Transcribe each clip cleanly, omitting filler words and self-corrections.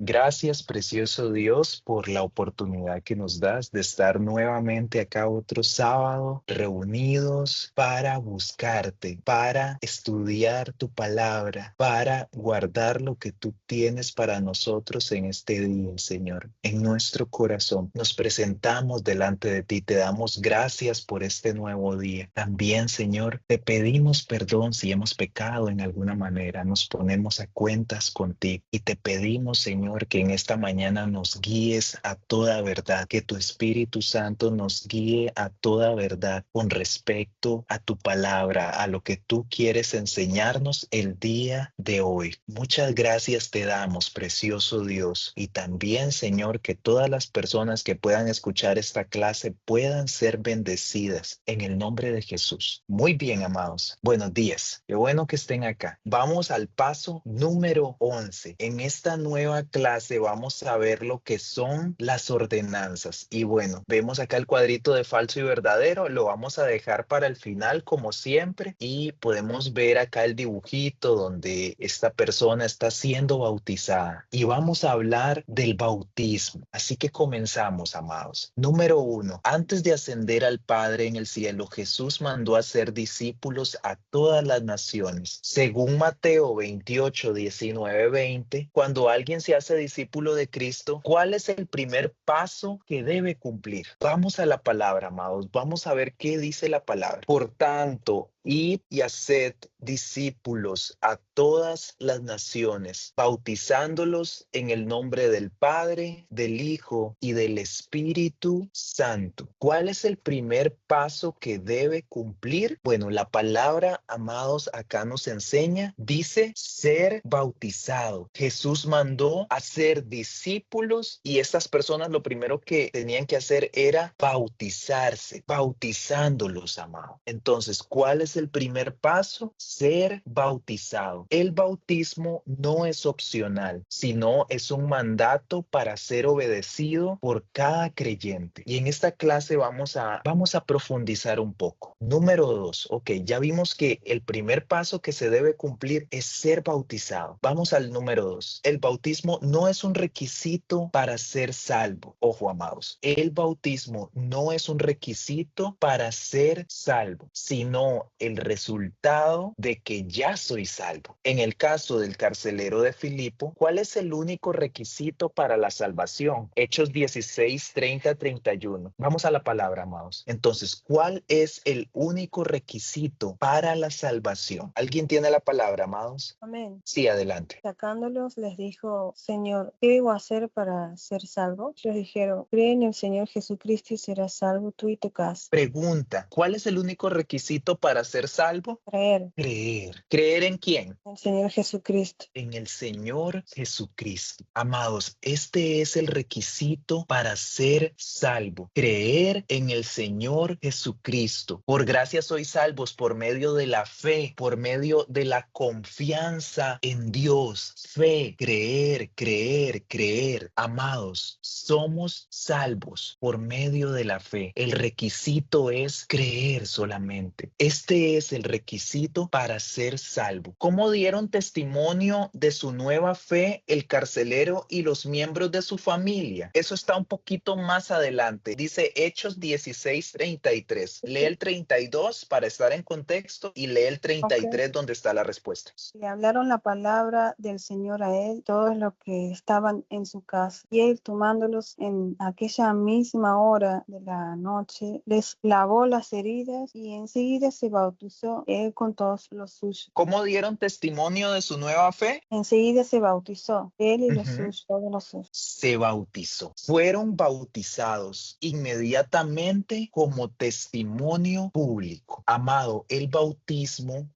Gracias, precioso Dios, por la oportunidad que nos das de estar nuevamente acá otro sábado reunidos para buscarte, para estudiar tu palabra, para guardar lo que tú tienes para nosotros en este día, Señor. En nuestro corazón nos presentamos delante de ti, te damos gracias por este nuevo día. También, Señor, te pedimos perdón si hemos pecado en alguna manera, nos ponemos a cuentas contigo y te pedimos, Señor, que en esta mañana nos guíes a toda verdad, que tu Espíritu Santo nos guíe a toda verdad con respecto a tu palabra, a lo que tú quieres enseñarnos el día de hoy. Muchas gracias te damos, precioso Dios, y también, Señor, que todas las personas que puedan escuchar esta clase puedan ser bendecidas en el nombre de Jesús. Muy bien, amados. Buenos días. Qué bueno que estén acá. Vamos al paso número 11. En esta nueva clase vamos a ver lo que son las ordenanzas. Y bueno, vemos acá el cuadrito de falso y verdadero. Lo vamos a dejar para el final como siempre. Y podemos ver acá el dibujito donde esta persona está siendo bautizada. Y vamos a hablar del bautismo. Así que comenzamos, amados. Número 1. Antes de ascender al Padre en el cielo, Jesús mandó a hacer discípulos a todas las naciones. Según Mateo 28, 19, 20, cuando alguien se hace discípulo de Cristo, ¿cuál es el primer paso que debe cumplir? Vamos a la palabra, amados. Vamos a ver qué dice la palabra. Por tanto, id y haced discípulos a todas las naciones, bautizándolos en el nombre del Padre, del Hijo y del Espíritu Santo. ¿Cuál es el primer paso que debe cumplir? Bueno, la palabra, amados, acá nos enseña, dice ser bautizado. Jesús mandó a ser discípulos y estas personas lo primero que tenían que hacer era bautizarse, bautizándolos, amados. Entonces, ¿cuál es el primer paso? Ser bautizado. El bautismo no es opcional, sino es un mandato para ser obedecido por cada creyente. Y en esta clase vamos a profundizar un poco. Número 2, ok, ya vimos que el primer paso que se debe cumplir es ser bautizado. Vamos al número 2. El bautismo no es un requisito para ser salvo. Ojo, amados, el bautismo no es un requisito para ser salvo, sino el resultado de que ya soy salvo. En el caso del carcelero de Filipo, ¿cuál es el único requisito para la salvación? Hechos 16, 30, 31. Vamos a la palabra, amados. Entonces, ¿cuál es el único requisito para la salvación? ¿Alguien tiene la palabra, amados? Amén. Sí, adelante. Sacándolos, les dijo: Señor, ¿qué debo hacer para ser salvo? Ellos dijeron: cree en el Señor Jesucristo y serás salvo tú y tu casa. Pregunta, ¿cuál es el único requisito para ser salvo? Creer Creer. ¿Creer en quién? en el Señor Jesucristo. En el Señor Jesucristo. Amados, este es el requisito para ser salvo. Creer en el Señor Jesucristo. Por gracia sois salvos por medio de la fe, por medio de la confianza en Dios. Fe, creer, creer, creer. Amados, somos salvos por medio de la fe. El requisito es creer solamente. Este es el requisito para ser salvo. ¿Cómo dieron testimonio de su nueva fe el carcelero y los miembros de su familia? Eso está un poquito más adelante. Dice Hechos 16, 33. Lee el 32 para estar en contexto y lee el 33 donde está la respuesta. Le hablaron la palabra del Señor a él, todos los que estaban en su casa. Y él, tomándolos en aquella misma hora de la noche, les lavó las heridas y enseguida se bautizó él con todos los suyos. ¿Cómo dieron testimonio de su nueva fe? Enseguida se bautizó él y los Ujú. suyos, todos los suyos. Se bautizó. Fueron bautizados inmediatamente como testimonio público. Amado, el bautismo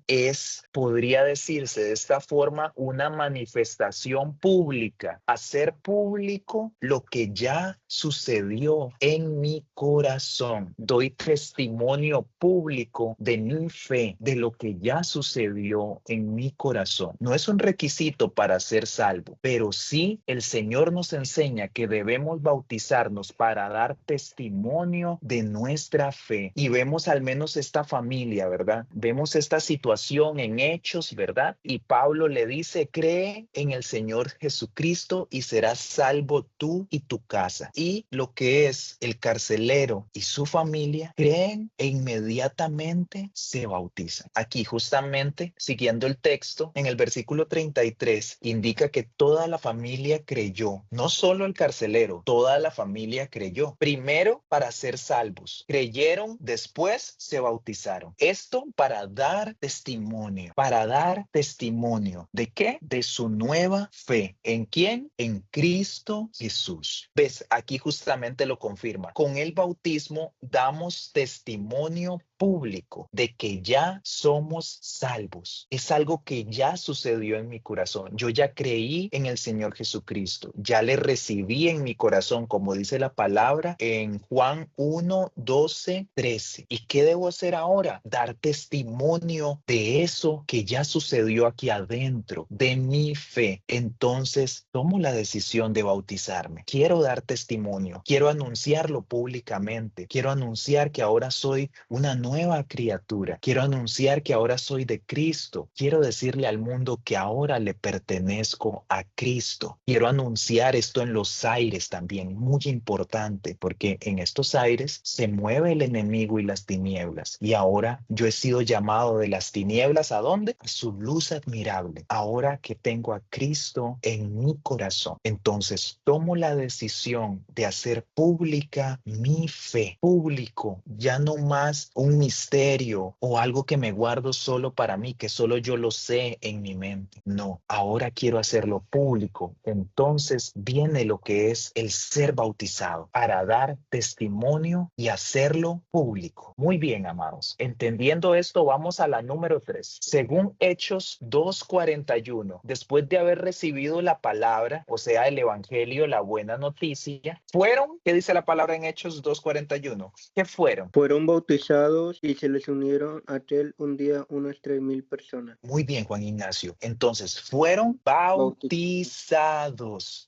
es, podría decirse de esta forma, una manifestación pública. Hacer público lo que ya sucedió en mi corazón. Doy testimonio público de mi fe, de lo que ya sucedió en mi corazón. No es un requisito para ser salvo, pero sí el Señor nos enseña que debemos bautizarnos para dar testimonio de nuestra fe. Y vemos al menos esta familia, ¿verdad? Vemos esta situación en Hechos, ¿verdad? Y Pablo le dice: cree en el Señor Señor Jesucristo y serás salvo tú y tu casa. Y lo que es el carcelero y su familia creen e inmediatamente se bautizan. Aquí justamente, siguiendo el texto, en el versículo 33, indica que toda la familia creyó. No solo el carcelero, toda la familia creyó. Primero para ser salvos. Creyeron, después se bautizaron. Esto para dar testimonio. ¿Para dar testimonio de qué? De su nueva fe. ¿En quién? En Cristo Jesús. ¿Ves? Aquí justamente lo confirma. Con el bautismo damos testimonio público de que ya somos salvos. Es algo que ya sucedió en mi corazón. Yo ya creí en el Señor Jesucristo. Ya le recibí en mi corazón, como dice la palabra en Juan 1, 12, 13. ¿Y qué debo hacer ahora? Dar testimonio de eso que ya sucedió aquí adentro, de mi fe. Entonces tomo la decisión de bautizarme. Quiero dar testimonio. Quiero anunciarlo públicamente. Quiero anunciar que ahora soy una nueva criatura. Quiero anunciar que ahora soy de Cristo. Quiero decirle al mundo que ahora le pertenezco a Cristo. Quiero anunciar esto en los aires también, muy importante, porque en estos aires se mueve el enemigo y las tinieblas. Y ahora yo he sido llamado de las tinieblas, ¿a dónde? A su luz admirable. Ahora que tengo a Cristo en mi corazón, entonces tomo la decisión de hacer pública mi fe. Público, ya no más un misterio o algo que me guardo solo para mí, que solo yo lo sé en mi mente. No, ahora quiero hacerlo público. Entonces viene lo que es el ser bautizado para dar testimonio y hacerlo público. Muy bien, amados. Entendiendo esto, vamos a la número 3. Según Hechos 2:41, después de haber recibido la palabra, o sea, el evangelio, la buena noticia, fueron, ¿qué dice la palabra en Hechos 2:41? ¿Qué fueron? Fueron bautizados y se les unieron a él un día unas 3,000 personas. Muy bien, Juan Ignacio. Entonces, fueron bautizados.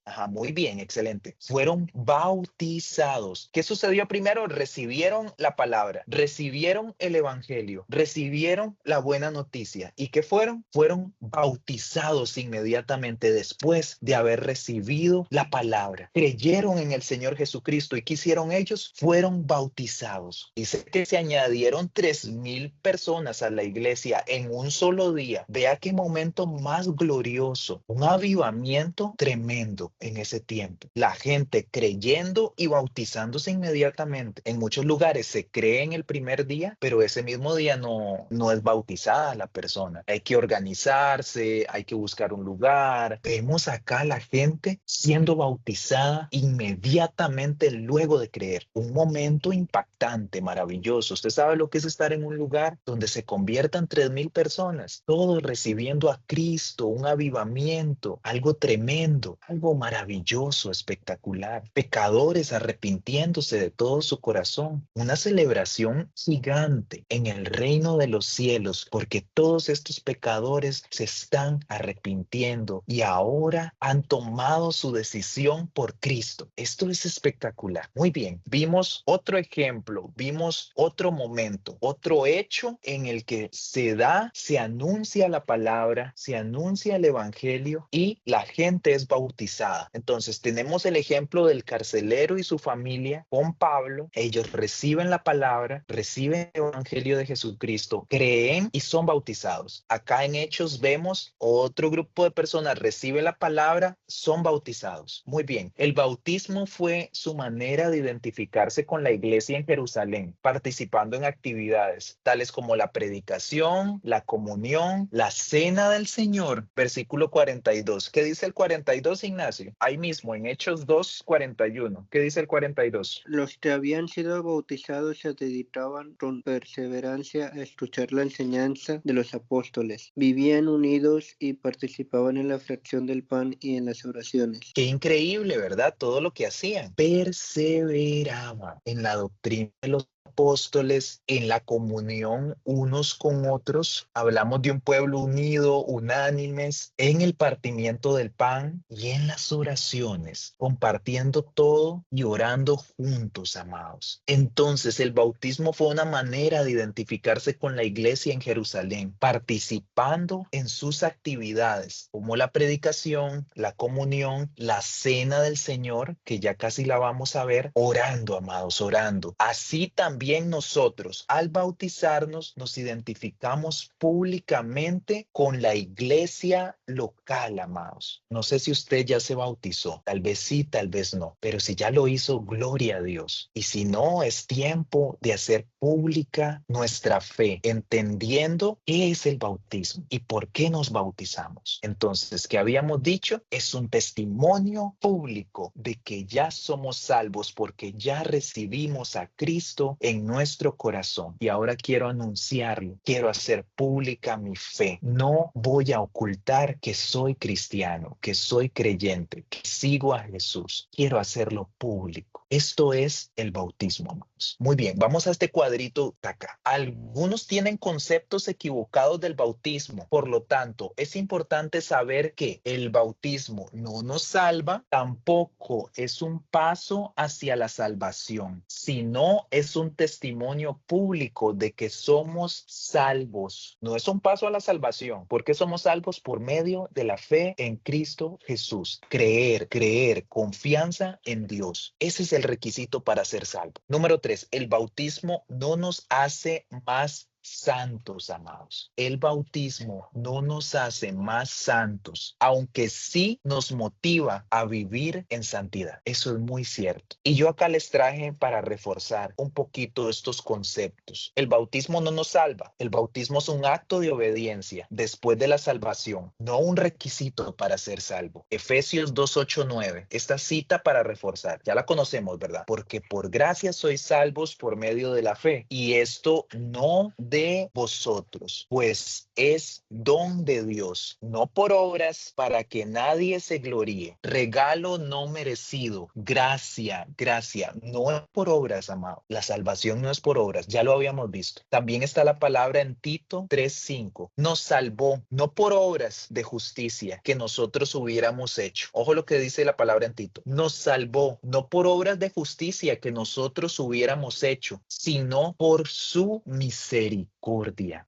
Ajá, muy bien, excelente. Fueron bautizados. ¿Qué sucedió primero? Recibieron la palabra, recibieron el evangelio, recibieron la buena noticia. ¿Y qué fueron? Fueron bautizados inmediatamente después de haber recibido la palabra. Creyeron en el Señor Jesucristo. ¿Y qué hicieron ellos? Fueron bautizados. Dice que se añadieron 3,000 personas a la iglesia en un solo día. Vea qué momento más glorioso, un avivamiento tremendo en ese tiempo. La gente creyendo y bautizándose inmediatamente. En muchos lugares se cree en el primer día, pero ese mismo día no es bautizada la persona. Hay que organizarse, hay que buscar un lugar. Vemos acá la gente siendo bautizada inmediatamente luego de creer. Un momento impactante, maravilloso. Usted sabe lo que es estar en un lugar donde se conviertan 3,000 personas, todos recibiendo a Cristo, un avivamiento, algo tremendo, algo maravilloso, espectacular. Pecadores arrepintiéndose de todo su corazón. Una celebración gigante en el reino de los cielos, porque todos estos pecadores se están arrepintiendo y ahora han tomado su decisión por Cristo. Esto es espectacular. Muy bien, vimos otro ejemplo, vimos otro momento, otro hecho en el que se anuncia la palabra, se anuncia el evangelio y la gente es bautizada. Entonces tenemos el ejemplo del carcelero y su familia con Pablo. Ellos reciben la palabra, reciben el evangelio de Jesucristo, creen y son bautizados. Acá en Hechos vemos otro grupo de personas recibe la palabra, son bautizados. Muy bien, el bautismo fue su manera de identificarse con la iglesia en Jerusalén, participando en actividades tales como la predicación, la comunión, la cena del Señor. Versículo 42. ¿Qué dice el 42, Ignacio? Ahí mismo, en Hechos 2:41. ¿Qué dice el 42? Los que habían sido bautizados se dedicaban con perseverancia a escuchar la enseñanza de los apóstoles. Vivían unidos y participaban en la fracción del pan y en las oraciones. Qué increíble, ¿verdad? Todo lo que hacían. Perseveraban en la doctrina de los apóstoles en la comunión unos con otros. Hablamos de un pueblo unido, unánimes, en el partimiento del pan y en las oraciones, compartiendo todo y orando juntos, amados. Entonces, el bautismo fue una manera de identificarse con la iglesia en Jerusalén, participando en sus actividades, como la predicación, la comunión, la cena del Señor, que ya casi la vamos a ver, orando, amados, orando. Así también nosotros, al bautizarnos, nos identificamos públicamente con la iglesia local, amados. No sé si usted ya se bautizó, tal vez sí, tal vez no, pero si ya lo hizo, gloria a Dios. Y si no, es tiempo de hacer pública nuestra fe, entendiendo qué es el bautismo y por qué nos bautizamos. Entonces, ¿qué habíamos dicho? Es un testimonio público de que ya somos salvos porque ya recibimos a Cristo en nuestro corazón. Y ahora quiero anunciarlo, quiero hacer pública mi fe. No voy a ocultar que soy cristiano, que soy creyente, que sigo a Jesús. Quiero hacerlo público. Esto es el bautismo, amados. Muy bien, vamos a este cuadrito de acá. Algunos tienen conceptos equivocados del bautismo. Por lo tanto, es importante saber que el bautismo no nos salva, tampoco es un paso hacia la salvación, sino es un testimonio público de que somos salvos. No es un paso a la salvación, porque somos salvos por medio de la fe en Cristo Jesús. Creer, confianza en Dios. Ese es el requisito para ser salvo. Número 3, el bautismo no nos hace más santos, amados. El bautismo no nos hace más santos, aunque sí nos motiva a vivir en santidad. Eso es muy cierto. Y yo acá les traje para reforzar un poquito estos conceptos. El bautismo no nos salva. El bautismo es un acto de obediencia después de la salvación, no un requisito para ser salvo. Efesios 2, 8, 9. Esta cita para reforzar. Ya la conocemos, ¿verdad? Porque por gracia sois salvos por medio de la fe. Y esto no de vosotros, pues es don de Dios, no por obras para que nadie se gloríe. Regalo no merecido, gracia, no es por obras, amado. La salvación no es por obras, ya lo habíamos visto. También está la palabra en Tito 3:5. Nos salvó, no por obras de justicia que nosotros hubiéramos hecho. Ojo lo que dice la palabra en Tito. Nos salvó, no por obras de justicia que nosotros hubiéramos hecho, sino por su misericordia.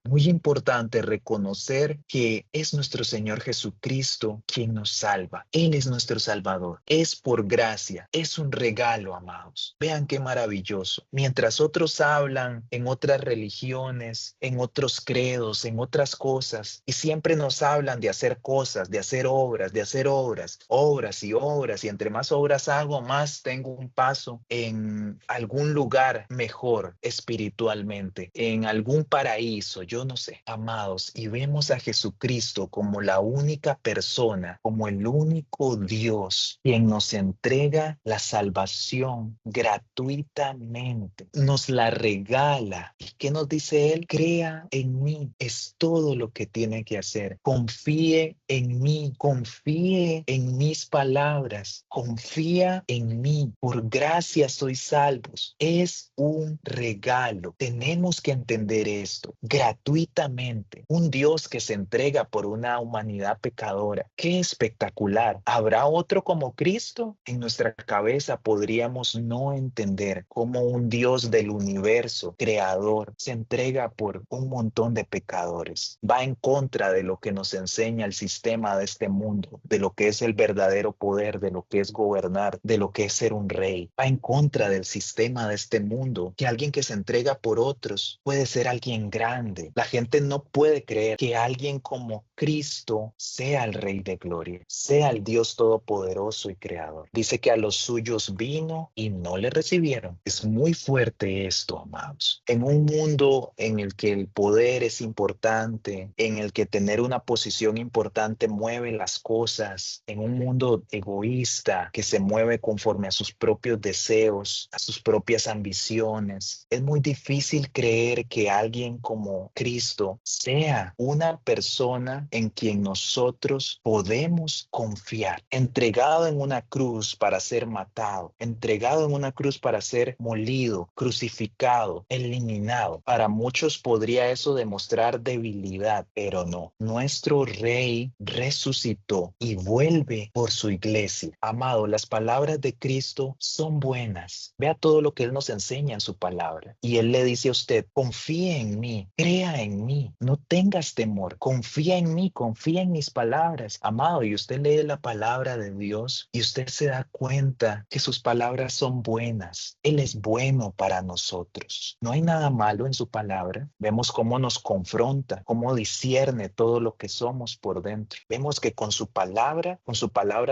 Muy importante reconocer que es nuestro Señor Jesucristo quien nos salva. Él es nuestro Salvador. Es por gracia. Es un regalo, amados. Vean qué maravilloso. Mientras otros hablan en otras religiones, en otros credos, en otras cosas, y siempre nos hablan de hacer cosas, de hacer obras, obras y obras, y entre más obras hago, más tengo un paso en algún lugar mejor espiritualmente, en algún paraíso, yo no sé, amados, y vemos a Jesucristo como la única persona, como el único Dios, quien nos entrega la salvación gratuitamente, nos la regala. ¿Y qué nos dice Él? Crea en mí, es todo lo que tiene que hacer. Confíe en mí, confíe en mis palabras, confía en mí. Por gracia sois salvos. Es un regalo. Tenemos que entender esto gratuitamente. Un Dios que se entrega por una humanidad pecadora. ¡Qué espectacular! ¿Habrá otro como Cristo? En nuestra cabeza podríamos no entender cómo un Dios del universo, creador, se entrega por un montón de pecadores. Va en contra de lo que nos enseña el sistema de este mundo, de lo que es el verdadero poder, de lo que es gobernar, de lo que es ser un rey. Va en contra del sistema de este mundo, que alguien que se entrega por otros puede ser alguien grande. La gente no puede creer que alguien como Cristo sea el Rey de Gloria, sea el Dios todopoderoso y creador. Dice que a los suyos vino y no le recibieron. Es muy fuerte esto, amados. En un mundo en el que el poder es importante, en el que tener una posición importante mueve las cosas, en un mundo egoísta que se mueve conforme a sus propios deseos, a sus propias ambiciones, es muy difícil creer que alguien alguien como Cristo sea una persona en quien nosotros podemos confiar, entregado en una cruz para ser matado, entregado en una cruz para ser molido, crucificado, eliminado. Para muchos podría eso demostrar debilidad, pero no. Nuestro Rey resucitó y vuelve por su iglesia. Amado, las palabras de Cristo son buenas. Vea todo lo que Él nos enseña en su palabra. Y Él le dice a usted, confíe en mí, crea en mí, no tengas temor, confía en mí, confía en mis palabras. Amado, y usted lee la palabra de Dios y usted se da cuenta que sus palabras son buenas. Él es bueno para nosotros. No hay nada malo en su palabra. Vemos cómo nos confronta, cómo discierne todo lo que somos por dentro. Vemos que con su palabra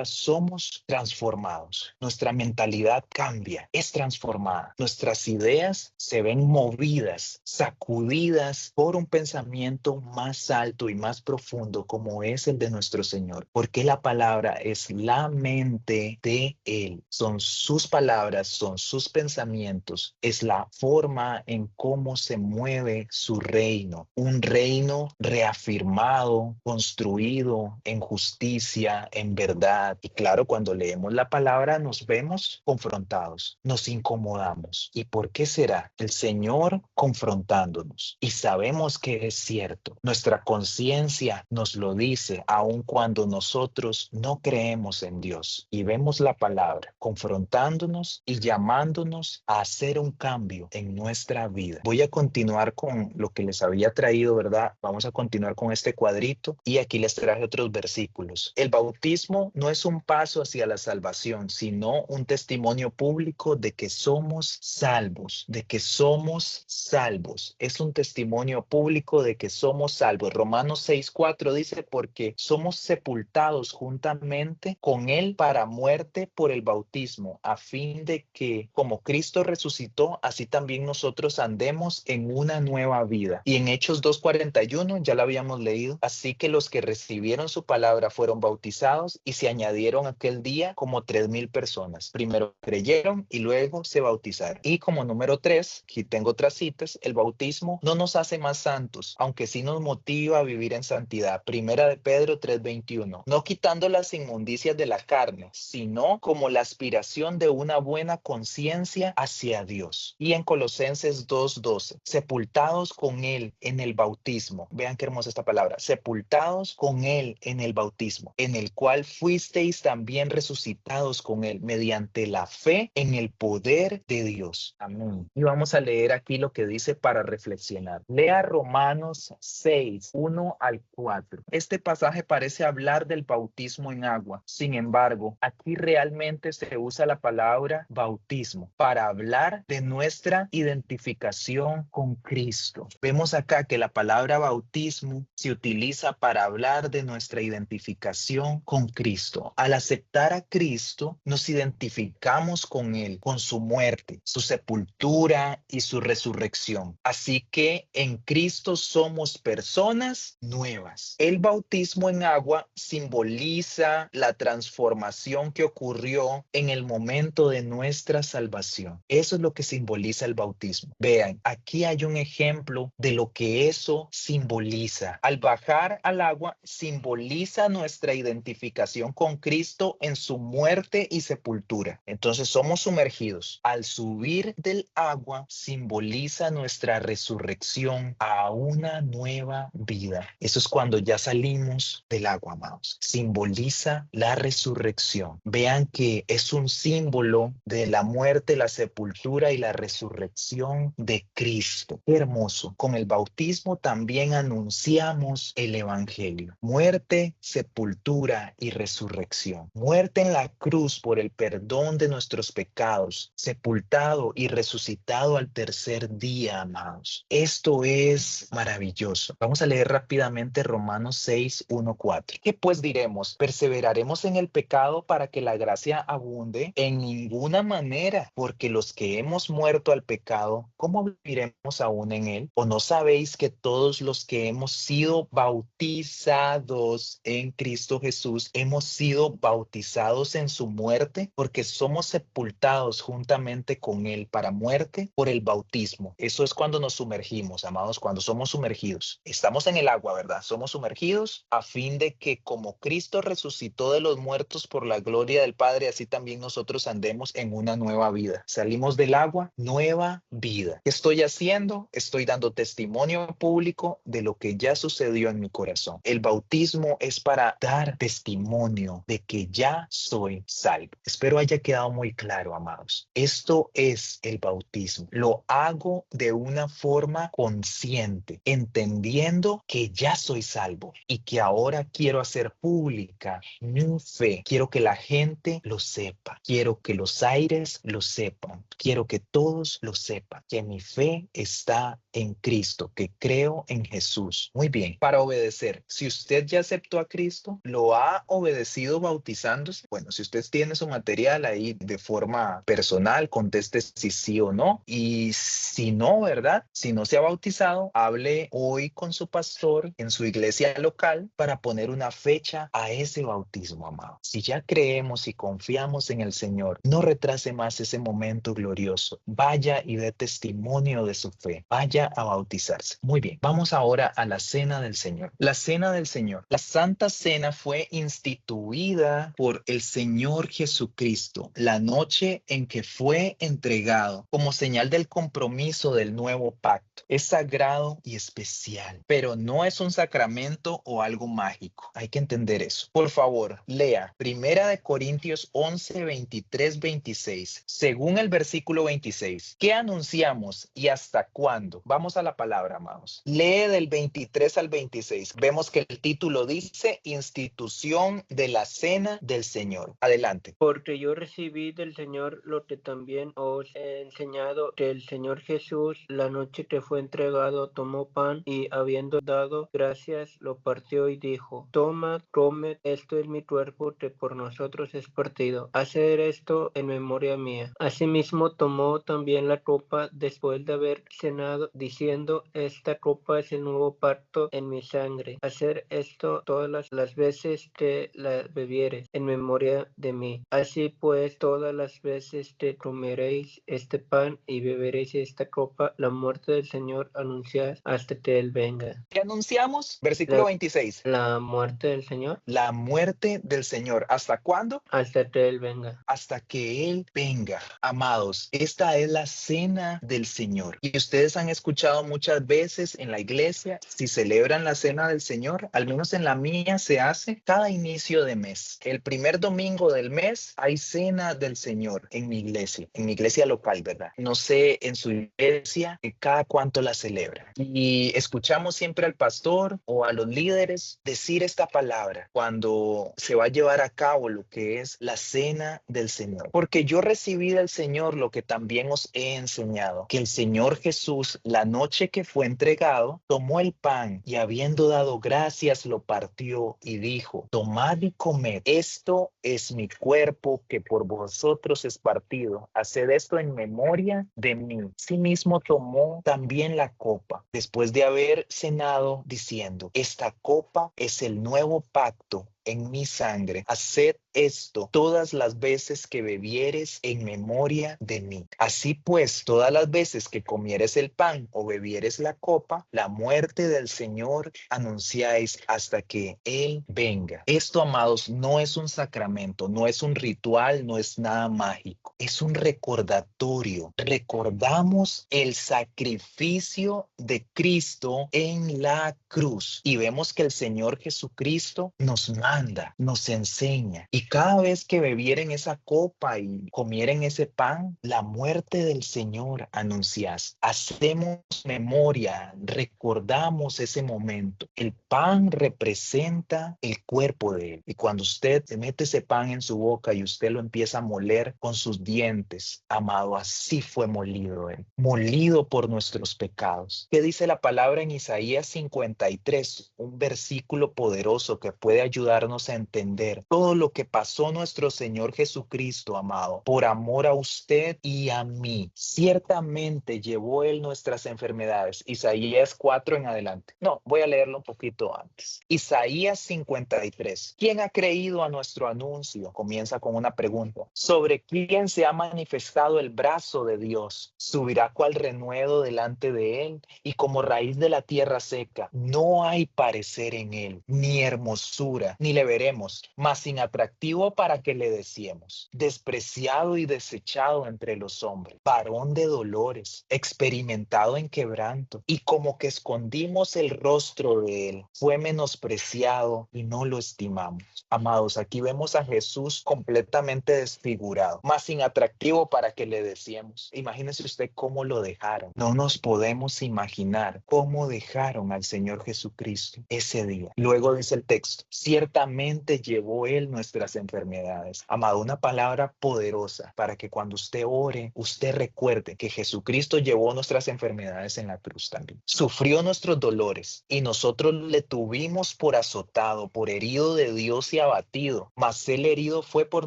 somos transformados. Nuestra mentalidad cambia, es transformada. Nuestras ideas se ven movidas, sacudidas por un pensamiento más alto y más profundo como es el de nuestro Señor. Porque la palabra es la mente de Él. Son sus palabras, son sus pensamientos. Es la forma en cómo se mueve su reino. Un reino reafirmado, construido en justicia, en verdad. Y claro, cuando leemos la palabra nos vemos confrontados, nos incomodamos. ¿Y por qué será? El Señor confrontándonos. Y sabemos que es cierto. Nuestra conciencia nos lo dice, aun cuando nosotros no creemos en Dios. Y vemos la palabra confrontándonos y llamándonos a hacer un cambio en nuestra vida. Voy a continuar con lo que les había traído, ¿verdad? Vamos a continuar con este cuadrito y aquí les traje otros versículos. El bautismo no es un paso hacia la salvación, sino un testimonio público de que somos salvos, de que somos salvos. Es un testimonio público de que somos salvos. Romanos 6:4 dice, porque somos sepultados juntamente con Él para muerte por el bautismo, a fin de que, como Cristo resucitó, así también nosotros andemos en una nueva vida. Y en Hechos 2:41 ya lo habíamos leído. Así que los que recibieron su palabra fueron bautizados y se añadieron aquel día como 3,000 personas. Primero creyeron y luego se bautizaron. Y como número 3, aquí tengo otras citas, el bautismo no nos hace más santos, aunque sí nos motiva a vivir en santidad. Primera de Pedro 3:21. No quitando las inmundicias de la carne, sino como la aspiración de una buena conciencia hacia Dios. Y en Colosenses 2:12, sepultados con Él en el bautismo. Vean qué hermosa esta palabra. Sepultados con Él en el bautismo, en el cual fuisteis también resucitados con Él mediante la fe en el poder de Dios. Amén. Y vamos a leer aquí lo que dice para reflexionar. Lea Romanos 6:1-4. Este pasaje parece hablar del bautismo en agua. Sin embargo, aquí realmente se usa la palabra bautismo para hablar de nuestra identificación con Cristo. Vemos acá que la palabra bautismo se utiliza para hablar de nuestra identificación con Cristo. Al aceptar a Cristo, nos identificamos con Él, con su muerte, su sepultura y su resurrección. Así que en Cristo somos personas nuevas. El bautismo en agua simboliza la transformación que ocurrió en el momento de nuestra salvación. Eso es lo que simboliza el bautismo. Vean, aquí hay un ejemplo de lo que eso simboliza. Al bajar al agua, simboliza nuestra identificación con Cristo en su muerte y sepultura. Entonces somos sumergidos. Al subir del agua, simboliza nuestra resurrección a una nueva vida. Eso es cuando ya salimos del agua, amados. Simboliza la resurrección. Vean que es un símbolo de la muerte, la sepultura y la resurrección de Cristo. Qué hermoso. Con el bautismo también anunciamos el evangelio. Muerte, sepultura y resurrección. Muerte en la cruz por el perdón de nuestros pecados. Sepultado y resucitado al tercer día, amados. Esto es maravilloso. Vamos a leer rápidamente Romanos 6:1-4. ¿Qué pues diremos? ¿Perseveraremos en el pecado para que la gracia abunde? En ninguna manera, porque los que hemos muerto al pecado, ¿cómo viviremos aún en él? ¿O no sabéis que todos los que hemos sido bautizados en Cristo Jesús, hemos sido bautizados en su muerte? Porque somos sepultados juntamente con él para muerte por el bautismo. Eso es cuando nos sumergimos sumergimos, amados, cuando somos sumergidos. Estamos en el agua, ¿verdad? Somos sumergidos a fin de que como Cristo resucitó de los muertos por la gloria del Padre, así también nosotros andemos en una nueva vida. Salimos del agua, nueva vida. ¿Qué estoy haciendo? Estoy dando testimonio público de lo que ya sucedió en mi corazón. El bautismo es para dar testimonio de que ya soy salvo. Espero haya quedado muy claro, amados. Esto es el bautismo. Lo hago de una forma consciente, entendiendo que ya soy salvo y que ahora quiero hacer pública mi fe. Quiero que la gente lo sepa. Quiero que los aires lo sepan. Quiero que todos lo sepan. Que mi fe está en Cristo, que creo en Jesús. Muy bien, para obedecer. Si usted ya aceptó a Cristo, lo ha obedecido bautizándose. Bueno, si usted tiene su material ahí de forma personal, conteste si sí o no. Y si no, ¿verdad? Si no se ha bautizado, hable hoy con su pastor en su iglesia local para poner una fecha a ese bautismo, amado. Si ya creemos y confiamos en el Señor, no retrase más ese momento glorioso. Vaya y dé testimonio de su fe. Vaya a bautizarse. Muy bien, vamos ahora a la cena del Señor. La cena del Señor. La Santa Cena fue instituida por el Señor Jesucristo la noche en que fue entregado como señal del compromiso del nuevo pacto. Es sagrado y especial, pero no es un sacramento o algo mágico. Hay que entender eso. Por favor, lea 1 Corintios 11, 23, 26. Según el versículo 26, ¿qué anunciamos y hasta cuándo? Vamos a la palabra, amados. Lee del 23 al 26. Vemos que el título dice institución de la cena del Señor. Adelante. Porque yo recibí del Señor lo que también os he enseñado, que el Señor Jesús, la noche que fue entregado, tomó pan y habiendo dado gracias, lo partió y dijo: Tomad, comed, esto es mi cuerpo que por nosotros es partido. Haced esto en memoria mía. Asimismo tomó también la copa después de haber cenado, diciendo: Esta copa es el nuevo pacto en mi sangre. Hacer esto todas las veces que la bebiereis en memoria de mí. Así pues, todas las veces que comeréis este pan y beberéis esta copa, la muerte del Señor anunciad hasta que Él venga. ¿Qué anunciamos? Versículo 26. La muerte del Señor. La muerte del Señor. ¿Hasta cuándo? Hasta que Él venga. Hasta que Él venga. Amados, esta es la cena del Señor. Y ustedes han escuchado muchas veces en la iglesia, si celebran la cena del Señor, al menos en la mía se hace cada inicio de mes. El primer domingo del mes hay cena del Señor en mi iglesia local, ¿verdad? No sé en su iglesia cada cuánto la celebran. Y escuchamos siempre al pastor o a los líderes decir esta palabra cuando se va a llevar a cabo lo que es la cena del Señor. Porque yo recibí del Señor lo que también os he enseñado, que el Señor Jesús, la noche que fue entregado, tomó el pan y habiendo dado gracias, lo partió y dijo: Tomad y comed, esto es mi cuerpo que por vosotros es partido. Haced esto en memoria de mí. Asimismo tomó también la copa, después de haber cenado, diciendo: Esta copa es el nuevo pacto en mi sangre. Haced esto todas las veces que bebieres en memoria de mí. Así pues, todas las veces que comieres el pan o bebieres la copa, la muerte del Señor anunciáis hasta que Él venga. Esto, amados, no es un sacramento, no es un ritual, no es nada mágico. Es un recordatorio. Recordamos el sacrificio de Cristo en la cruz y vemos que el Señor Jesucristo nos manda, nos enseña. Y cada vez que bebieren esa copa y comieren ese pan, la muerte del Señor anuncias. Hacemos memoria, recordamos ese momento. El pan representa el cuerpo de Él. Y cuando usted se mete ese pan en su boca y usted lo empieza a moler con sus dientes, amado, así fue molido Él. Molido por nuestros pecados. ¿Qué dice la palabra en Isaías 53? Un versículo poderoso que puede ayudar ayudarnos a entender todo lo que pasó nuestro Señor Jesucristo, amado, por amor a usted y a mí. Ciertamente llevó Él nuestras enfermedades. Isaías 4 en adelante. No, voy a leerlo un poquito antes. Isaías 53. ¿Quién ha creído a nuestro anuncio? Comienza con una pregunta. ¿Sobre quién se ha manifestado el brazo de Dios? Subirá cual renuevo delante de Él y como raíz de la tierra seca. No hay parecer en Él, ni hermosura, ni le veremos, mas sin atractivo para que le deseemos. Despreciado y desechado entre los hombres, varón de dolores, experimentado en quebranto, y como que escondimos el rostro de Él. Fue menospreciado y no lo estimamos. Amados, aquí vemos a Jesús completamente desfigurado, más inatractivo para que le deseemos. Imagínese usted cómo lo dejaron. No nos podemos imaginar cómo dejaron al Señor Jesucristo ese día. Luego dice el texto, ciertamente llevó Él nuestras enfermedades. Amado, una palabra poderosa para que cuando usted ore, usted recuerde que Jesucristo llevó nuestras enfermedades en la cruz también. Sufrió nuestros dolores y nosotros le tuvimos por azotado, por herido de Dios y abatido, mas Él herido fue por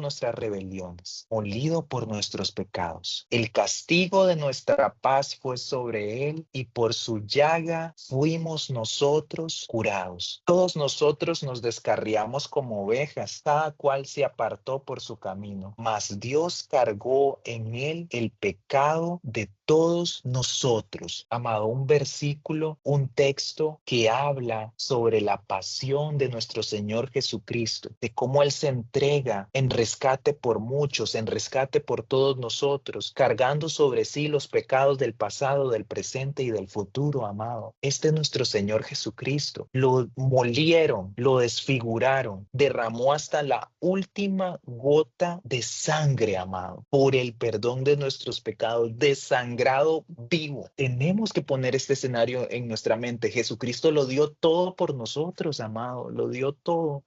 nuestras rebeliones, molido por nuestros pecados. El castigo de nuestra paz fue sobre Él y por su llaga fuimos nosotros curados. Todos nosotros nos descarriamos como ovejas, cada cual se apartó por su camino, mas Dios cargó en Él el pecado de todos nosotros. Amado, un versículo, un texto que habla sobre la pasión de nuestro Señor Jesucristo, de cómo Él se entrega en rescate por muchos, en rescate por todos nosotros, cargando sobre sí los pecados del pasado, del presente y del futuro, amado. Este es nuestro Señor Jesucristo. Lo molieron, lo desfiguraron, derramó hasta la última gota de sangre, amado, por el perdón de nuestros pecados, desangrado vivo. Tenemos que poner este escenario en nuestra mente. Jesucristo lo dio todo por nosotros, amado. Lo dio todo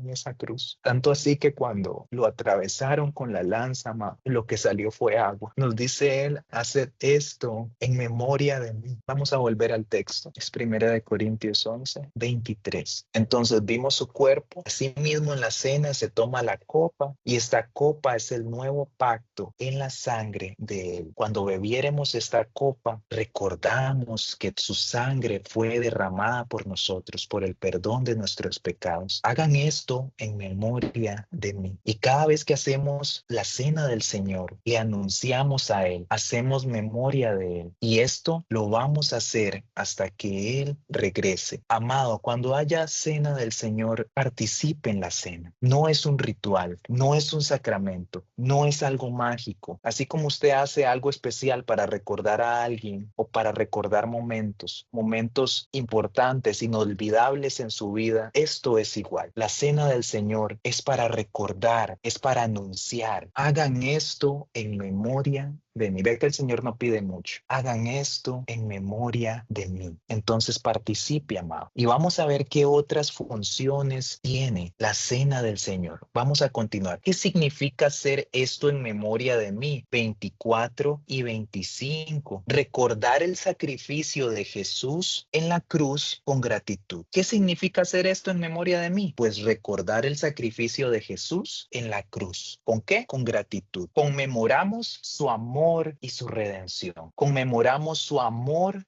en esa cruz. Tanto así que cuando lo atravesaron con la lanza, amado, lo que salió fue agua. Nos dice Él, haced esto en memoria de mí. Vamos a volver al texto. Es 1 Corintios 11, 23. Entonces vimos su cuerpo. Asimismo en la cena se toma la copa y esta copa es el nuevo pacto en la sangre de Él. Cuando bebiéremos esta copa, recordamos que su sangre fue derramada por nosotros, por el perdón de nuestros pecados. Hagan esto en memoria de mí. Y cada vez que hacemos la cena del Señor, le anunciamos a Él, hacemos memoria de Él. Y esto lo vamos a hacer hasta que Él regrese. Amado, cuando haya cena del Señor, participe en la cena. No es un ritual, no es un sacramento, no es algo mágico. Así como usted hace algo especial para recordar a alguien o para recordar momentos importantes, inolvidables en su vida, esto es igual. La cena del Señor es para recordar, es para anunciar. Hagan esto en memoria de mí. Ve que el Señor no pide mucho. Hagan esto en memoria de mí. Entonces participe, amado. Y vamos a ver qué otras funciones tiene la cena del Señor. Vamos a continuar. ¿Qué significa hacer esto en memoria de mí? 24 y 25. Recordar el sacrificio de Jesús en la cruz con gratitud. ¿Qué significa hacer esto en memoria de mí? Pues recordar el sacrificio de Jesús en la cruz. ¿Con qué? Con gratitud. Conmemoramos su amor y su redención. Conmemoramos su amor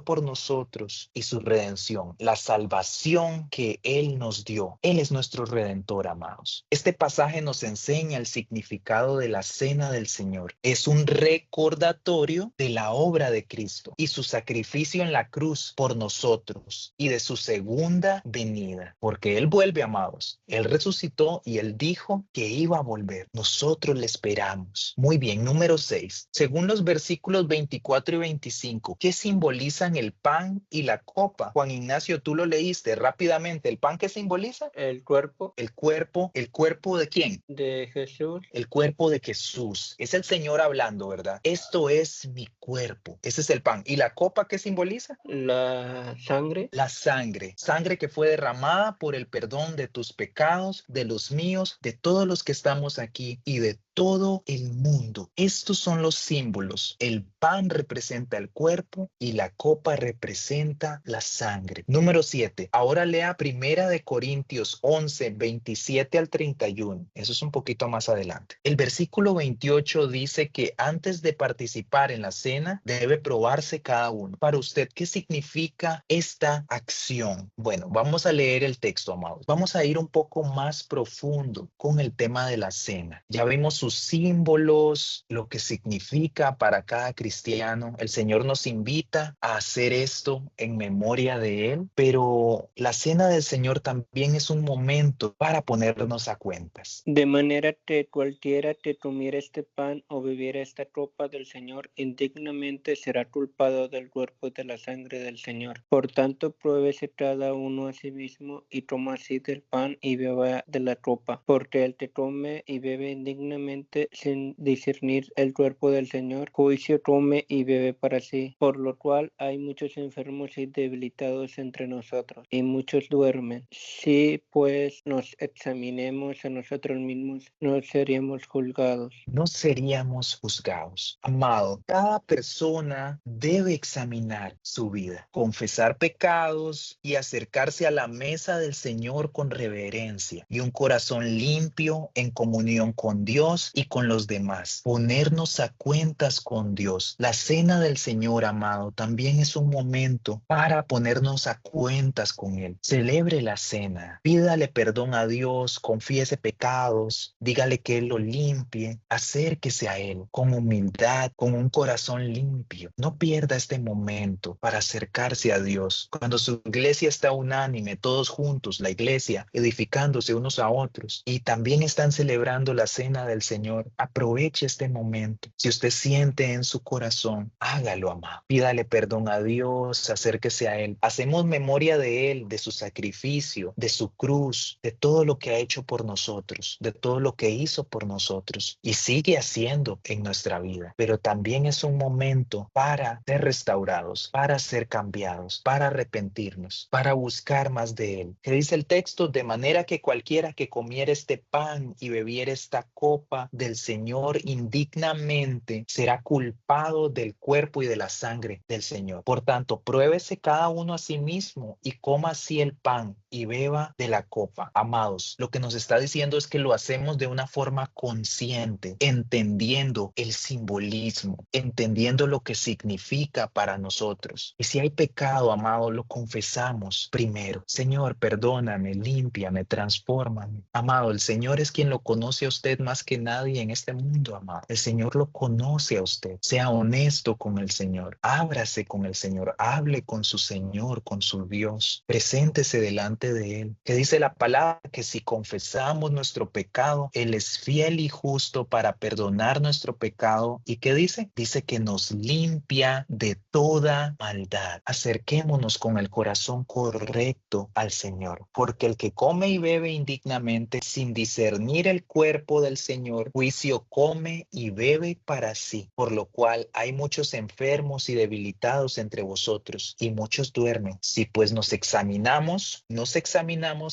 por nosotros y su redención, la salvación que Él nos dio. Él es nuestro redentor, amados. Este pasaje nos enseña el significado de la cena del Señor. Es un recordatorio de la obra de Cristo y su sacrificio en la cruz por nosotros y de su segunda venida, porque Él vuelve, amados. Él resucitó y Él dijo que iba a volver. Nosotros le esperamos. Muy bien, número 6. Según los versículos 24 y 25, ¿qué simbolizan el pan y la copa? Juan Ignacio, tú lo leíste rápidamente. ¿El pan qué simboliza? El cuerpo ¿El cuerpo de quién? de Jesús. El cuerpo de Jesús. Es el Señor hablando, ¿verdad? Esto es mi cuerpo. Ese es el pan. ¿Y la copa qué simboliza? La sangre. La sangre. Sangre que fue derramada por el perdón de tus pecados, de los míos, de todos los que estamos aquí y de todo el mundo. Estos son son los símbolos. El pan representa el cuerpo y la copa representa la sangre. Número 7. Ahora lea 1 Corintios 11, 27 al 31. Eso es un poquito más adelante. El versículo 28 dice que antes de participar en la cena debe probarse cada uno. Para usted, ¿qué significa esta acción? Bueno, vamos a leer el texto, amados. Vamos a ir un poco más profundo con el tema de la cena. Ya vimos sus símbolos, lo que significa para cada cristiano. El Señor nos invita a hacer esto en memoria de Él, pero la cena del Señor también es un momento para ponernos a cuentas. De manera que cualquiera que comiera este pan o bebiera esta copa del Señor indignamente será culpado del cuerpo y de la sangre del Señor. Por tanto, pruébese cada uno a sí mismo y toma así del pan y beba de la copa. Porque el que come y bebe indignamente sin discernir el cuerpo del Señor, juicio come y bebe para sí. Por lo cual hay muchos enfermos y debilitados entre nosotros, y muchos duermen. Si pues nos examinemos a nosotros mismos, no seríamos juzgados. No seríamos juzgados. Amado, cada persona debe examinar su vida, confesar pecados y acercarse a la mesa del Señor con reverencia y un corazón limpio en comunión con Dios y con los demás. Ponernos a cuentas con Dios. La cena del Señor, amado, también es un momento para ponernos a cuentas con Él. Celebre la cena, pídale perdón a Dios, confiese pecados, dígale que Él lo limpie, acérquese a Él con humildad, con un corazón limpio. No pierda este momento para acercarse a Dios. Cuando su iglesia está unánime, todos juntos, la iglesia, edificándose unos a otros, y también están celebrando la cena del Señor, aproveche este momento. Si usted siente en su corazón, hágalo, amado. Pídale perdón a Dios, acérquese a Él. Hacemos memoria de Él, de su sacrificio, de su cruz, de todo lo que ha hecho por nosotros, de todo lo que hizo por nosotros y sigue haciendo en nuestra vida. Pero también es un momento para ser restaurados, para ser cambiados, para arrepentirnos, para buscar más de Él. ¿Qué dice el texto? De manera que cualquiera que comiera este pan y bebiera esta copa del Señor indignamente será culpado del cuerpo y de la sangre del Señor. Por tanto, pruébese cada uno a sí mismo y coma así el pan y beba de la copa. Amados, lo que nos está diciendo es que lo hacemos de una forma consciente, entendiendo el simbolismo, entendiendo lo que significa para nosotros. Y si hay pecado, amado, lo confesamos primero. Señor, perdóname, límpiame, transfórmame. Amado, el Señor es quien lo conoce a usted más que nadie en este mundo, amado. El Señor lo conoce a usted. Sea honesto con el Señor. Ábrase con el Señor. Hable con su Señor, con su Dios. Preséntese delante de Él. Que dice la palabra que si confesamos nuestro pecado, Él es fiel y justo para perdonar nuestro pecado. ¿Y qué dice? Dice que nos limpia de toda maldad. Acerquémonos con el corazón correcto al Señor, porque el que come y bebe indignamente sin discernir el cuerpo del Señor, juicio come y bebe para sí, por lo cual hay muchos enfermos y debilitados entre vosotros y muchos duermen. Si pues nos examinamos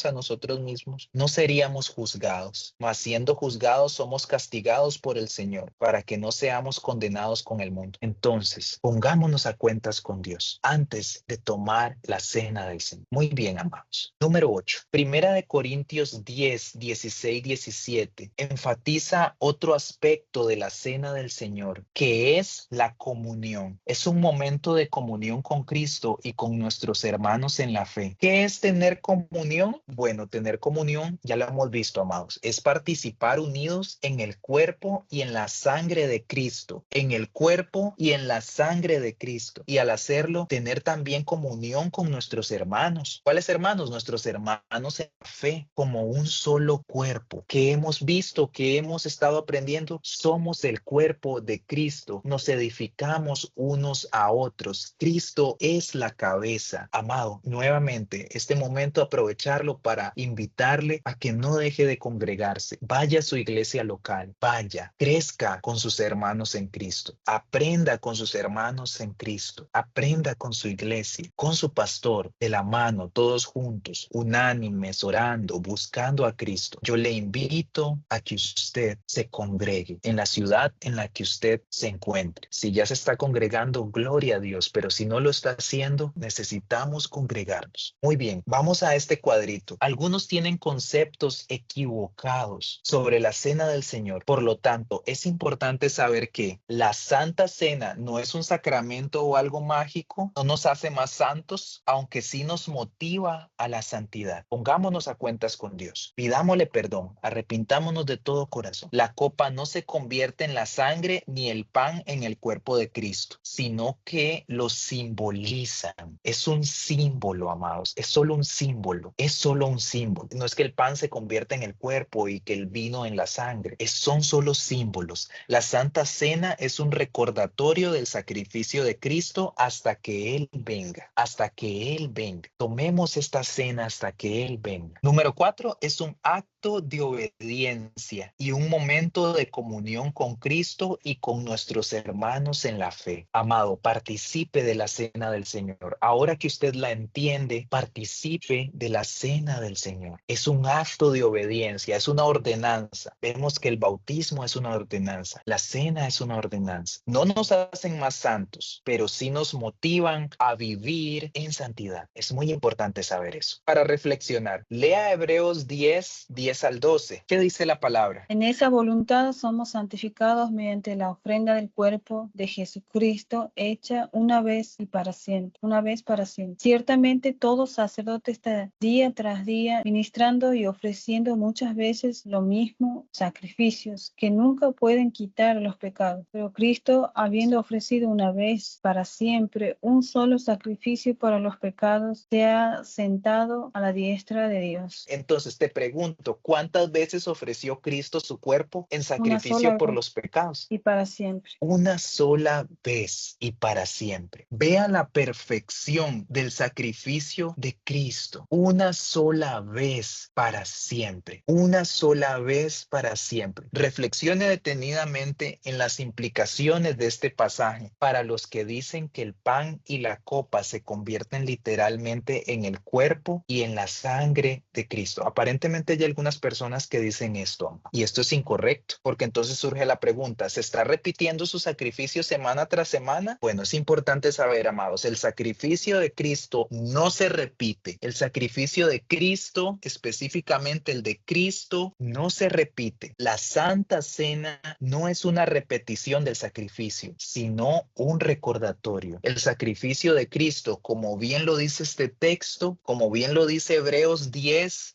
a nosotros mismos, no seríamos juzgados, mas siendo juzgados somos castigados por el Señor, para que no seamos condenados con el mundo. Entonces, pongámonos a cuentas con Dios antes de tomar la cena del Señor. Muy bien, amados. Número 8. 1 Corintios 10, 16, 17 enfatiza otro aspecto de la cena del Señor, que es la comunión. Es un momento de comunión con Cristo y con nuestros hermanos en la fe. ¿Qué es tener comunión? Bueno, tener comunión, ya lo hemos visto, amados, es participar unidos en el cuerpo y en la sangre de Cristo, en el cuerpo y en la sangre de Cristo. Y al hacerlo, tener también comunión con nuestros hermanos. ¿Cuáles hermanos? Nuestros hermanos en la fe, como un solo cuerpo. ¿Qué hemos visto? ¿Qué hemos estado aprendiendo? Somos el cuerpo de Cristo. Nos edificamos unos a otros. Cristo es la cabeza. Amado, nuevamente, este momento aprovecharlo para invitarle a que no deje de congregarse. Vaya a su iglesia local. Vaya, crezca con sus hermanos en Cristo. Aprenda con sus hermanos en Cristo. Aprenda con su iglesia, con su pastor, de la mano, todos juntos, unánimes, orando, buscando a Cristo. Yo le invito a que usted se congregue en la ciudad en en la que usted se encuentre. Si ya se está congregando, gloria a Dios, pero si no lo está haciendo, necesitamos congregarnos. Muy bien, vamos a este cuadrito. Algunos tienen conceptos equivocados sobre la cena del Señor. Por lo tanto, es importante saber que la Santa Cena no es un sacramento o algo mágico, no nos hace más santos, aunque sí nos motiva a la santidad. Pongámonos a cuentas con Dios. Pidámosle perdón, arrepintámonos de todo corazón. La copa no se convierte en la sangre ni el pan en el cuerpo de Cristo, sino que lo simbolizan. Es un símbolo, amados. Es solo un símbolo. Es solo un símbolo. No es que el pan se convierta en el cuerpo y que el vino en la sangre. Son solo símbolos. La Santa Cena es un recordatorio del sacrificio de Cristo hasta que Él venga. Hasta que Él venga. Tomemos esta cena hasta que Él venga. Número 4, es un acto de obediencia y un momento de comunión con Cristo y con nuestros hermanos en la fe. Amado, participe de la cena del Señor. Ahora que usted la entiende, participe de la cena del Señor. Es un acto de obediencia, es una ordenanza. Vemos que el bautismo es una ordenanza, la cena es una ordenanza. No nos hacen más santos, pero sí nos motivan a vivir en santidad. Es muy importante saber eso. Para reflexionar, lea Hebreos 10 al 12. ¿Qué dice la palabra? En esa voluntad somos santificados mediante la ofrenda del cuerpo de Jesucristo, hecha una vez y para siempre. Una vez para siempre. Ciertamente todo sacerdote está día tras día ministrando y ofreciendo muchas veces lo mismo, sacrificios que nunca pueden quitar los pecados. Pero Cristo, habiendo ofrecido una vez para siempre un solo sacrificio para los pecados, se ha sentado a la diestra de Dios. Entonces te pregunto, ¿cuántas veces ofreció Cristo su cuerpo en Una sacrificio sola por vez los pecados? y para siempre. Una sola vez y para siempre. Vea la perfección del sacrificio de Cristo. Una sola vez para siempre. Una sola vez para siempre. Reflexione detenidamente en las implicaciones de este pasaje para los que dicen que el pan y la copa se convierten literalmente en el cuerpo y en la sangre de Cristo. Aparentemente hay algunas personas que dicen esto, y esto es incorrecto, porque entonces surge la pregunta, ¿se está repitiendo su sacrificio semana tras semana? Bueno, es importante saber, amados, el sacrificio de Cristo no se repite. El sacrificio de Cristo, específicamente el de Cristo, no se repite. La Santa Cena no es una repetición del sacrificio, sino un recordatorio. El sacrificio de Cristo, como bien lo dice este texto, como bien lo dice Hebreos 10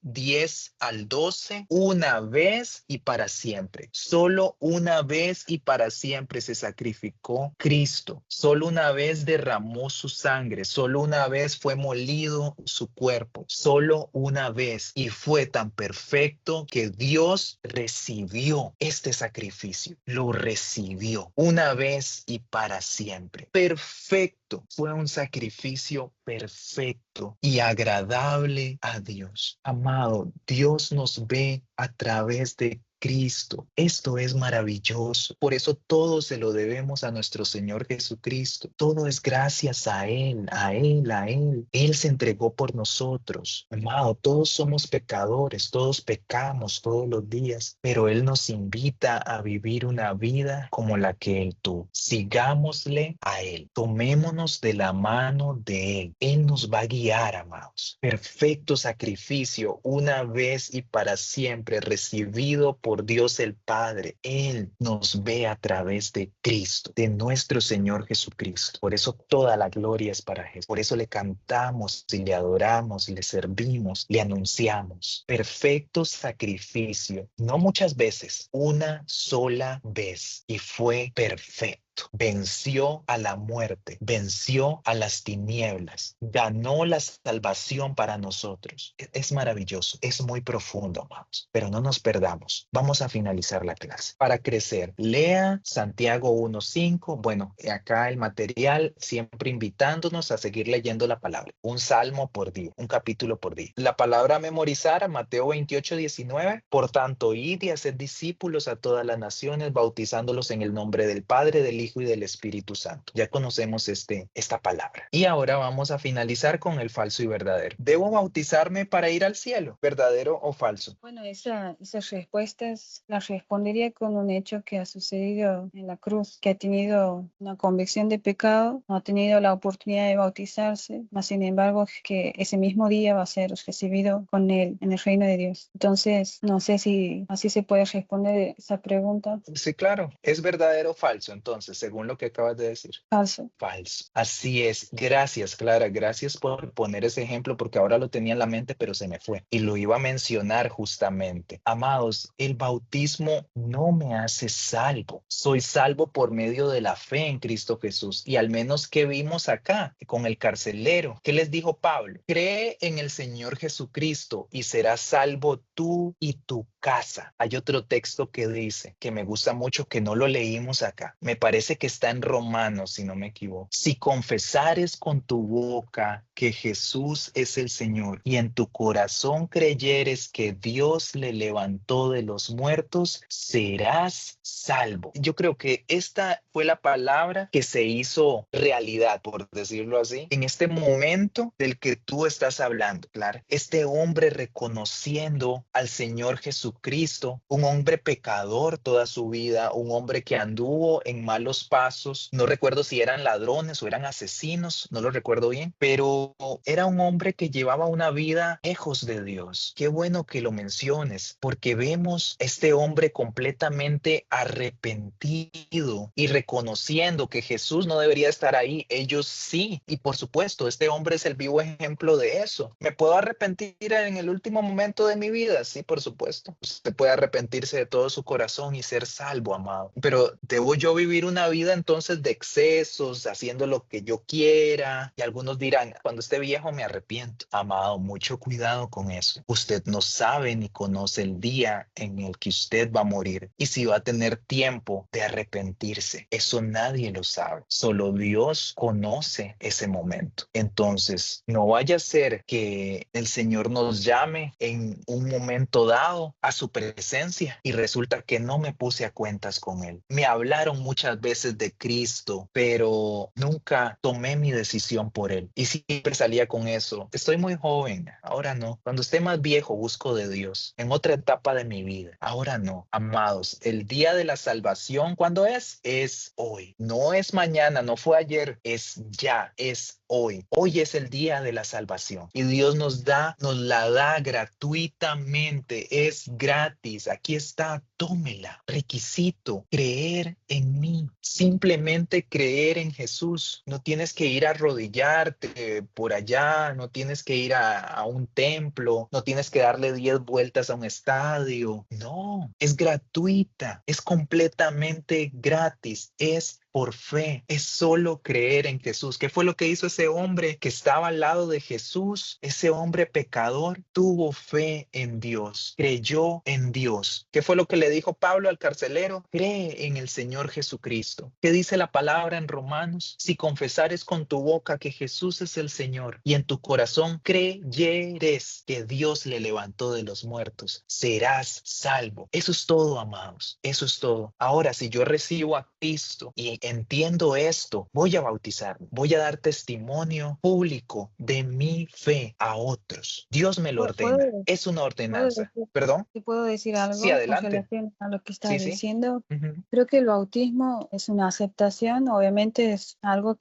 al 12, una vez y para siempre. Solo una vez y para siempre se sacrificó Cristo. Solo una vez derramó su sangre. Solo una vez fue molido su cuerpo. Solo una vez. Y fue tan perfecto que Dios recibió este sacrificio. Lo recibió una vez y para siempre. Perfecto. Fue un sacrificio perfecto y agradable a Dios. Amado, Dios nos ve a través de Cristo. Esto es maravilloso. Por eso todo se lo debemos a nuestro Señor Jesucristo. Todo es gracias a Él, a Él, a Él. Él se entregó por nosotros. Amado, todos somos pecadores, todos pecamos todos los días, pero Él nos invita a vivir una vida como la que Él tuvo. Sigámosle a Él. Tomémonos de la mano de Él. Él nos va a guiar, amados. Perfecto sacrificio, una vez y para siempre, recibido por Dios el Padre. Él nos ve a través de Cristo, de nuestro Señor Jesucristo. Por eso toda la gloria es para Jesús. Por eso le cantamos y le adoramos, le servimos, le anunciamos. Perfecto sacrificio, no muchas veces, una sola vez, y fue perfecto. Venció a la muerte, venció a las tinieblas, ganó la salvación para nosotros. Es maravilloso, es muy profundo, amados, pero no nos perdamos. Vamos a finalizar la clase. Para crecer, lea Santiago 1:5. Bueno, acá el material, siempre invitándonos a seguir leyendo la palabra. Un salmo por día, un capítulo por día. La palabra a memorizar, Mateo 28:19. Por tanto, id y haced discípulos a todas las naciones, bautizándolos en el nombre del Padre, del Hijo Hijo y del Espíritu Santo. Ya conocemos esta palabra. Y ahora vamos a finalizar con el falso y verdadero. ¿Debo bautizarme para ir al cielo? ¿Verdadero o falso? Bueno, esas respuestas las respondería con un hecho que ha sucedido en la cruz, que ha tenido una convicción de pecado, no ha tenido la oportunidad de bautizarse, mas sin embargo que ese mismo día va a ser recibido con él en el reino de Dios. Entonces, no sé si así se puede responder esa pregunta. Sí, claro. ¿Es verdadero o falso? Entonces, según lo que acabas de decir. Falso. Falso. Así es. Gracias, Clara. Gracias por poner ese ejemplo porque ahora lo tenía en la mente, pero se me fue. Y lo iba a mencionar justamente. Amados, el bautismo no me hace salvo. Soy salvo por medio de la fe en Cristo Jesús. Y al menos que vimos acá con el carcelero. ¿Qué les dijo Pablo? Cree en el Señor Jesucristo y serás salvo tú y tu casa. Hay otro texto que dice, que me gusta mucho, que no lo leímos acá. Me parece que está en Romanos, si no me equivoco. Si confesares con tu boca que Jesús es el Señor y en tu corazón creyeres que Dios le levantó de los muertos, serás salvo. Yo creo que esta fue la palabra que se hizo realidad, por decirlo así, en este momento del que tú estás hablando, claro. Este hombre reconociendo al Señor Jesucristo, un hombre pecador toda su vida, un hombre que anduvo en malos pasos, no recuerdo si eran ladrones o eran asesinos, no lo recuerdo bien, pero era un hombre que llevaba una vida lejos de Dios. Qué bueno que lo menciones, porque vemos este hombre completamente arrepentido y reconociendo que Jesús no debería estar ahí. Ellos sí, y por supuesto, este hombre es el vivo ejemplo de eso. ¿Me puedo arrepentir en el último momento de mi vida? Sí, por supuesto. Usted puede arrepentirse de todo su corazón y ser salvo, amado. Pero ¿debo yo vivir una vida entonces de excesos, haciendo lo que yo quiera? Y algunos dirán, cuando esté viejo me arrepiento. Amado, mucho cuidado con eso. Usted no sabe ni conoce el día en el que usted va a morir y si va a tener tiempo de arrepentirse. Eso nadie lo sabe. Solo Dios conoce ese momento. Entonces, no vaya a ser que el Señor nos llame en un momento dado a su presencia y resulta que no me puse a cuentas con Él. Me hablaron muchas veces de Cristo, pero nunca tomé mi decisión por Él. Y siempre salía con eso. Estoy muy joven, ahora no. Cuando esté más viejo, busco de Dios. En otra etapa de mi vida, ahora no. Amados, el día de la salvación, ¿cuándo es? Es hoy. No es mañana, no fue ayer, es ya, es hoy. Hoy es el día de la salvación y Dios nos la da gratuitamente, es gratis. Aquí está, tómela. Requisito, creer en mí, simplemente creer en Jesús. No tienes que ir a arrodillarte por allá, no tienes que ir a un templo, no tienes que darle 10 vueltas a un estadio. No, es gratuita, es completamente gratis, es por fe, es solo creer en Jesús. ¿Qué fue lo que hizo ese hombre que estaba al lado de Jesús? Ese hombre pecador tuvo fe en Dios, creyó en Dios. ¿Qué fue lo que le dijo Pablo al carcelero? Cree en el Señor Jesucristo. ¿Qué dice la palabra en Romanos? Si confesares con tu boca que Jesús es el Señor y en tu corazón creyeres que Dios le levantó de los muertos, serás salvo. Eso es todo, amados. Eso es todo. Ahora, si yo recibo a Cristo y entiendo esto, voy a bautizarme, voy a dar testimonio público de mi fe a otros. Dios me lo ordena. ¿Puedo, Es una puedo ordenanza. decir, ¿Perdón? si puedo decir Sí, algo con adelante. relación a lo que estaba Sí, sí. diciendo? Ujú. Creo que el bautismo es una aceptación, obviamente es algo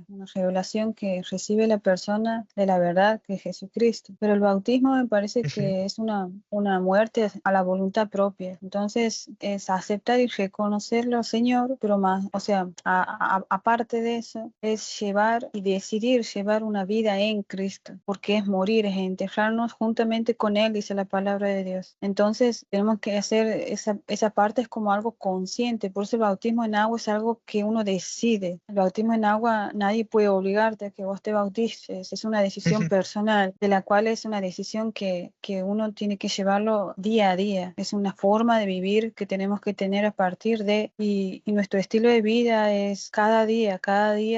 una revelación que recibe la persona de la verdad que es Jesucristo. Pero el bautismo me parece Ujú. que es una muerte a la voluntad propia. Entonces es aceptar y reconocerlo al Señor, pero más, o sea, aparte de eso, es llevar y decidir llevar una vida en Cristo, porque es morir, es enterrarnos juntamente con Él, dice la palabra de Dios. Entonces tenemos que hacer esa parte, es como algo consciente. Por eso el bautismo en agua es algo que uno decide. El bautismo en agua nadie puede obligarte a que vos te bautices, es una decisión Ujú. personal, de la cual es una decisión que uno tiene que llevarlo día a día. Es una forma de vivir que tenemos que tener a partir de, y nuestro nuestro estilo de vida es cada día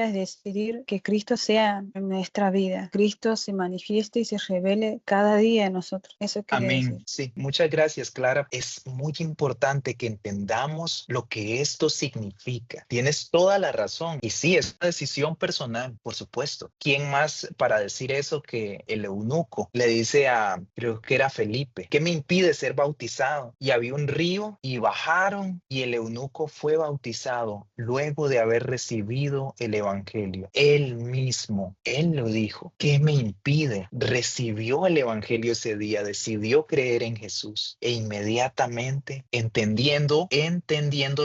es decidir que Cristo sea en nuestra vida. Cristo se manifieste y se revele cada día en nosotros. Eso quería decir. Amén. Sí, muchas gracias, Clara. Es muy importante que entendamos lo que esto significa. Tienes toda la razón. Y sí, es una decisión personal, por supuesto. ¿Quién más para decir eso que el eunuco? Le dice a, creo que era Felipe, ¿qué me impide ser bautizado? Y había un río y bajaron y el eunuco fue bautizado luego de haber recibido el evangelio. Él mismo, él lo dijo. ¿Qué me impide? Recibió el evangelio ese día, decidió creer en Jesús e inmediatamente entendiendo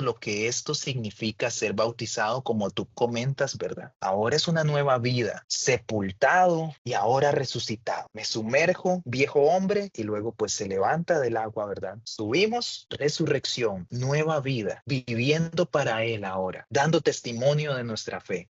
lo que esto significa ser bautizado, como tú comentas, ¿verdad? Ahora es una nueva vida, sepultado y ahora resucitado. Me sumerjo, viejo hombre, y luego pues se levanta del agua, ¿verdad? Subimos, resurrección, nueva vida, viviendo para Él ahora, dando testimonio de nuestra fe,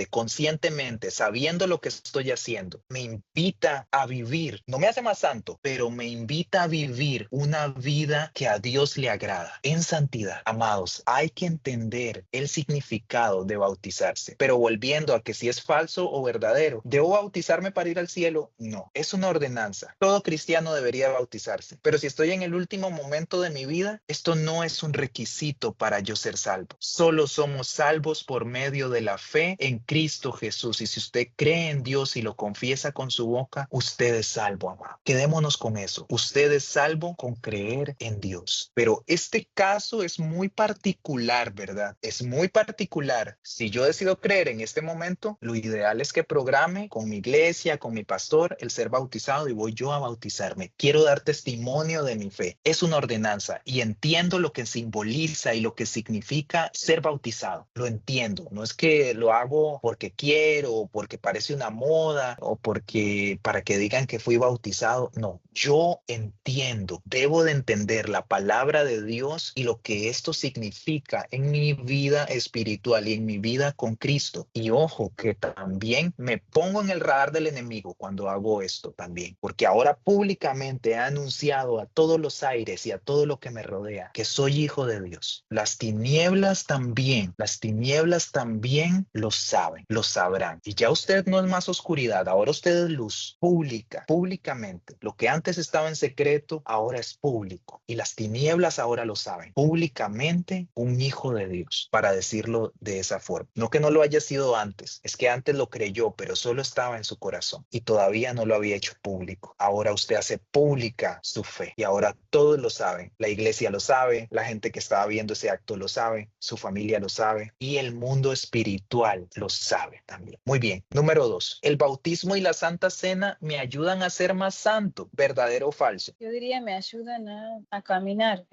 conscientemente, sabiendo lo que estoy haciendo. Me invita a vivir, no me hace más santo, pero me invita a vivir una vida que a Dios le agrada, en santidad. Amados, hay que entender el significado de bautizarse, pero volviendo a que si es falso o verdadero, ¿debo bautizarme para ir al cielo? No, es una ordenanza. Todo cristiano debería bautizarse, pero si estoy en el último momento de mi vida, esto no es un requisito para yo ser salvo. Solo somos salvos por medio de la fe en Cristo Jesús, y si usted cree en Dios y lo confiesa con su boca, usted es salvo, amado. Quedémonos con eso. Usted es salvo con creer en Dios. Pero este caso es muy particular, ¿verdad? Es muy particular. Si yo decido creer en este momento, lo ideal es que programe con mi iglesia, con mi pastor, el ser bautizado, y voy yo a bautizarme. Quiero dar testimonio de mi fe. Es una ordenanza y entiendo lo que simboliza y lo que significa ser bautizado. Lo entiendo. No es que lo hago porque quiero, o porque parece una moda, o porque para que digan que fui bautizado. No, yo entiendo, debo de entender la palabra de Dios y lo que esto significa en mi vida espiritual y en mi vida con Cristo. Y ojo, que también me pongo en el radar del enemigo cuando hago esto también, porque ahora públicamente he anunciado a todos los aires y a todo lo que me rodea que soy hijo de Dios. Las tinieblas también lo saben, lo sabrán. Y ya usted no es más oscuridad, ahora usted es luz públicamente. Lo que antes estaba en secreto, ahora es público. Y las tinieblas ahora lo saben. Públicamente, un hijo de Dios, para decirlo de esa forma. No que no lo haya sido antes, es que antes lo creyó, pero solo estaba en su corazón y todavía no lo había hecho público. Ahora usted hace pública su fe y ahora todos lo saben. La iglesia lo sabe, la gente que estaba viendo ese acto lo sabe, su familia lo sabe y el mundo espiritual lo sabe también. Muy bien. Número 2. El bautismo y la Santa Cena me ayudan a ser más santo. ¿Verdadero o falso? Yo diría me ayudan a caminar,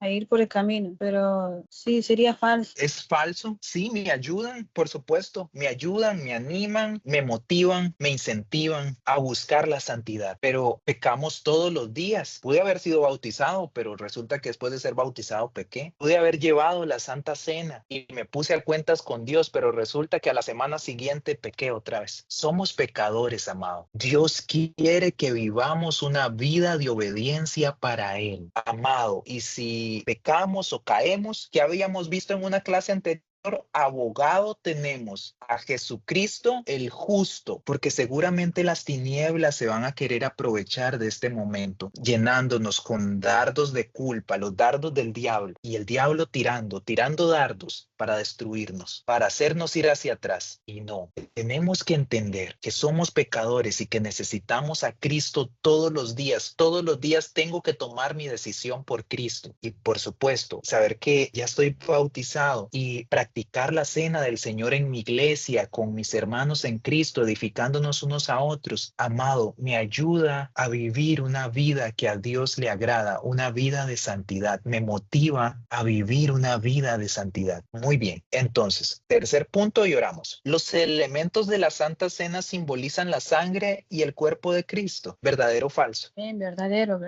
a ir por el camino, pero sí, sería falso. ¿Es falso? Sí, me ayudan, por supuesto. Me ayudan, me animan, me motivan, me incentivan a buscar la santidad. Pero pecamos todos los días. Pude haber sido bautizado, pero resulta que después de ser bautizado pequé. Pude haber llevado la Santa Cena y me puse a cuentas con Dios, pero resulta que a la semana siguiente pequé otra vez. Somos pecadores, amado. Dios quiere que vivamos una vida de obediencia para Él, amado. Y si pecamos o caemos, que habíamos visto en una clase anterior, abogado tenemos a Jesucristo el justo, porque seguramente las tinieblas se van a querer aprovechar de este momento, llenándonos con dardos de culpa, los dardos del diablo, y el diablo tirando dardos para destruirnos, para hacernos ir hacia atrás. Y no, tenemos que entender que somos pecadores y que necesitamos a Cristo todos los días. Todos los días tengo que tomar mi decisión por Cristo y, por supuesto, saber que ya estoy bautizado y practicar la cena del Señor en mi iglesia con mis hermanos en Cristo, edificándonos unos a otros. Amado, me ayuda a vivir una vida que a Dios le agrada, una vida de santidad. Me motiva a vivir una vida de santidad. Muy bien, entonces, tercer punto y oramos. Los elementos de la Santa Cena simbolizan la sangre y el cuerpo de Cristo. ¿Verdadero o falso? Bien, verdadero.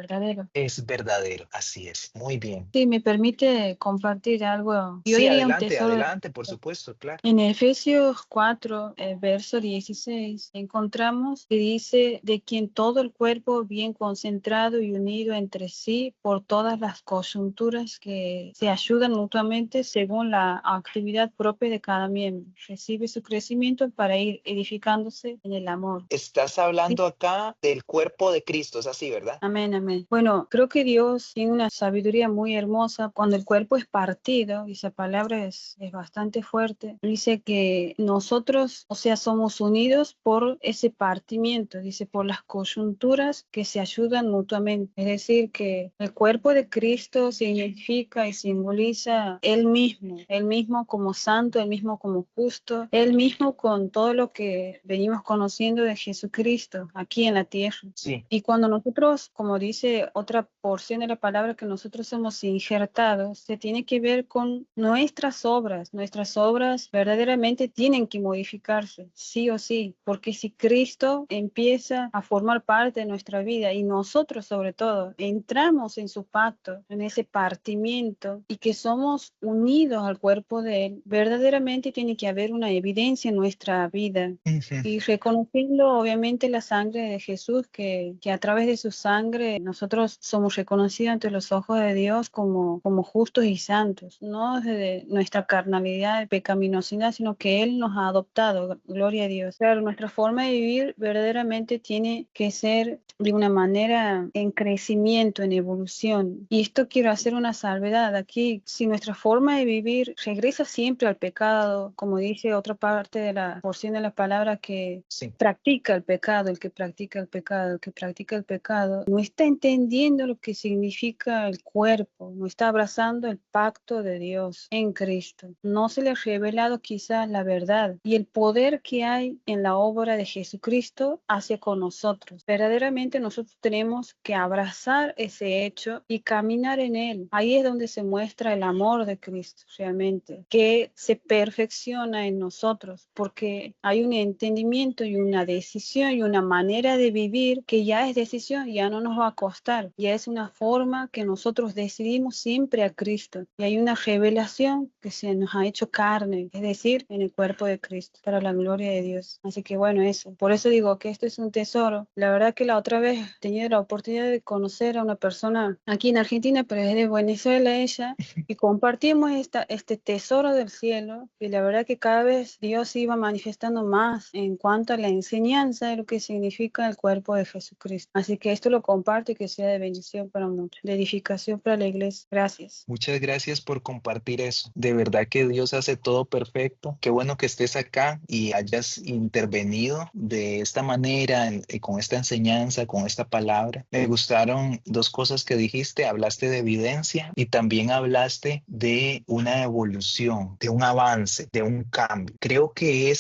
Es verdadero, así es. Muy bien. Sí, me permite compartir algo. Yo Sí, diría un adelante, tesoro adelante, por supuesto, claro. En Efesios 4, verso 16, encontramos que dice de quien todo el cuerpo bien concentrado y unido entre sí por todas las coyunturas que se ayudan mutuamente según la actividad propia de cada miembro, recibe su crecimiento para ir edificándose en el amor. Estás Sí. hablando acá del cuerpo de Cristo, es así, ¿verdad? Amén, amén. Bueno, creo que Dios tiene una sabiduría muy hermosa. Cuando el cuerpo es partido, y esa palabra es bastante fuerte, dice que nosotros, o sea, somos unidos por ese partimiento, dice, por las coyunturas que se ayudan mutuamente. Es decir, que el cuerpo de Cristo significa y simboliza Él mismo como santo, Él mismo como justo, Él mismo con todo lo que venimos conociendo de Jesucristo aquí en la tierra. Sí. Y cuando nosotros, como dice otra porción de la palabra, que nosotros somos injertados, se tiene que ver con nuestras obras. Nuestras obras verdaderamente tienen que modificarse, sí o sí, porque si Cristo empieza a formar parte de nuestra vida y nosotros sobre todo entramos en su pacto, en ese partimiento y que somos unidos al cuerpo de Él, verdaderamente tiene que haber una evidencia en nuestra vida. Ujú. Y reconociendo obviamente la sangre de Jesús, que a través de su sangre nosotros somos reconocidos ante los ojos de Dios como justos y santos, no desde nuestra carnalidad, pecaminosidad, sino que Él nos ha adoptado, gloria a Dios. Claro, nuestra forma de vivir verdaderamente tiene que ser de una manera en crecimiento, en evolución. Y esto quiero hacer una salvedad aquí. Si nuestra forma de vivir regresa siempre al pecado, como dice otra parte de la porción de la palabra, que Sí. practica el pecado, el que practica el pecado, el que practica el pecado, no está entendiendo lo que significa el cuerpo, no está abrazando el pacto de Dios en Cristo. No se le ha revelado quizás la verdad y el poder que hay en la obra de Jesucristo hacia con nosotros. Verdaderamente nosotros tenemos que abrazar ese hecho y caminar en él. Ahí es donde se muestra el amor de Cristo realmente, que se perfecciona en nosotros, porque hay un entendimiento y una decisión y una manera de vivir que ya es decisión, ya no nos va a costar, ya es una forma que nosotros decidimos siempre a Cristo. Y hay una revelación que se nos ha hecho carne, es decir, en el cuerpo de Cristo, para la gloria de Dios. Así que bueno, eso. Por eso digo que esto es un tesoro. La verdad que la otra vez tenía la oportunidad de conocer a una persona aquí en Argentina, pero es de Venezuela ella, y compartimos este tesoro del cielo, y la verdad que cada vez Dios iba manifestando más en cuanto a la enseñanza de lo que significa el cuerpo de Jesucristo. Así que esto lo comparto y que sea de bendición para muchos, de edificación para la iglesia. Gracias. Muchas gracias por compartir eso. De verdad que Dios hace todo perfecto. Qué bueno que estés acá y hayas intervenido de esta manera, con esta enseñanza, con esta palabra. Me gustaron dos cosas que dijiste. Hablaste de evidencia y también hablaste de una evolución, de un avance, de un cambio. Creo que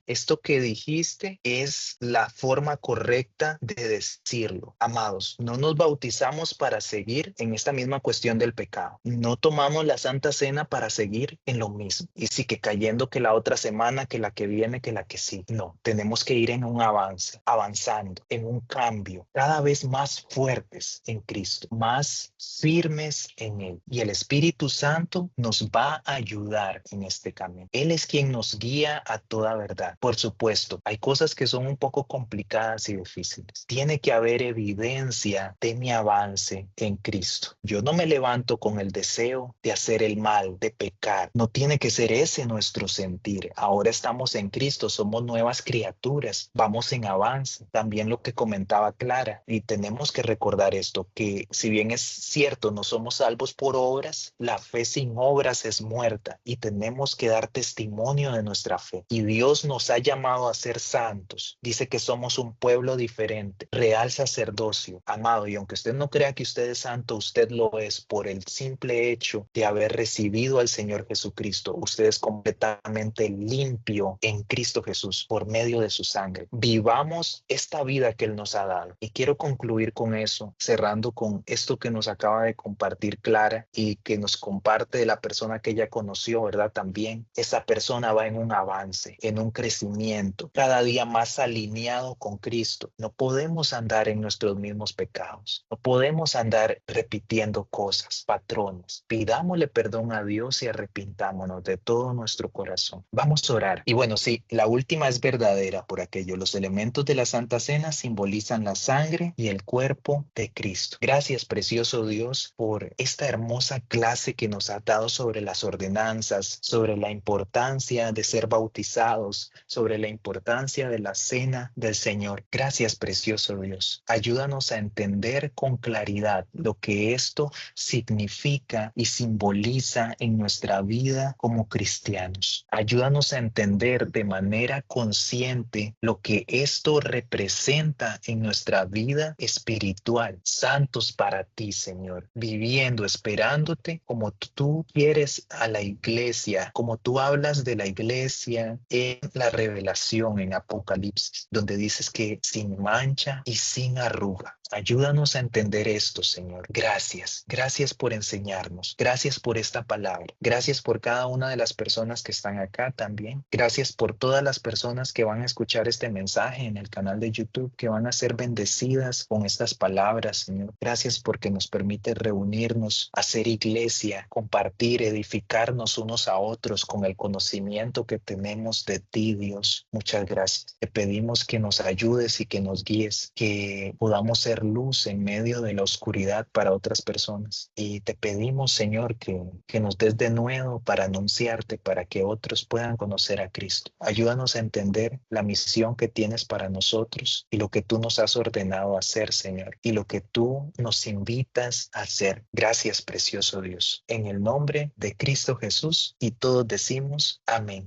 esto que dijiste es la forma correcta de decirlo. Amados, no nos bautizamos para seguir en esta misma cuestión del pecado. No tomamos la Santa Cena para seguir en lo mismo. Y sí que cayendo que la otra semana, que la que viene, que la que sí. No, tenemos que ir en un avance, avanzando, en un cambio, cada vez más fuertes en Cristo, más firmes en Él. Y el Espíritu Santo nos va a ayudar en este camino. Él es quien nos guía a toda verdad. Por supuesto, hay cosas que son un poco complicadas y difíciles. Tiene que haber evidencia de mi avance en Cristo. Yo no me levanto con el deseo de hacer el mal, de pecar. No tiene que ser ese nuestro sentir. Ahora estamos en Cristo, somos nuevas criaturas, vamos en avance. También lo que comentaba Clara, y tenemos que recordar esto, que si bien es cierto, no somos salvos por obras, la fe sin obras es muerta y tenemos que dar testimonio de nuestra fe. Y Dios nos ha llamado a ser santos. Dice que somos un pueblo diferente, real sacerdocio. Amado, y aunque usted no crea que usted es santo, usted lo es por el simple hecho de haber recibido al Señor Jesucristo. Usted es completamente limpio en Cristo Jesús por medio de su sangre. Vivamos esta vida que Él nos ha dado. Y quiero concluir con eso, cerrando con esto que nos acaba de compartir Clara y que nos comparte de la persona que ella conoció, ¿verdad? También esa persona va en un avance, en un crecimiento, cada día más alineado con Cristo. No podemos andar en nuestros mismos pecados. No podemos andar repitiendo cosas, patrones. Pidámosle perdón a Dios y arrepintámonos. hermanos, de todo nuestro corazón. Vamos a orar. Y bueno, sí, la última es verdadera por aquello. Los elementos de la Santa Cena simbolizan la sangre y el cuerpo de Cristo. Gracias, precioso Dios, por esta hermosa clase que nos ha dado sobre las ordenanzas, sobre la importancia de ser bautizados, sobre la importancia de la cena del Señor. Gracias, precioso Dios. Ayúdanos a entender con claridad lo que esto significa y simboliza en nuestra vida como cristianos. Ayúdanos a entender de manera consciente lo que esto representa en nuestra vida espiritual. Santos para ti, Señor, viviendo, esperándote como tú quieres a la iglesia, como tú hablas de la iglesia en la revelación en Apocalipsis, donde dices que sin mancha y sin arruga. Ayúdanos a entender esto, Señor. Gracias. Gracias por enseñarnos. Gracias por esta palabra. Gracias por cada una de las personas que están acá también. Gracias por todas las personas que van a escuchar este mensaje en el canal de YouTube, que van a ser bendecidas con estas palabras, Señor. Gracias porque nos permite reunirnos, hacer iglesia, compartir, edificarnos unos a otros con el conocimiento que tenemos de ti, Dios. Muchas gracias. Te pedimos que nos ayudes y que nos guíes, que podamos ser luz en medio de la oscuridad para otras personas. Y te pedimos, Señor, que nos des de nuevo para anunciarte, para que otros puedan conocer a Cristo. Ayúdanos a entender la misión que tienes para nosotros y lo que tú nos has ordenado hacer, Señor, y lo que tú nos invitas a hacer. Gracias, precioso Dios. En el nombre de Cristo Jesús, y todos decimos amén.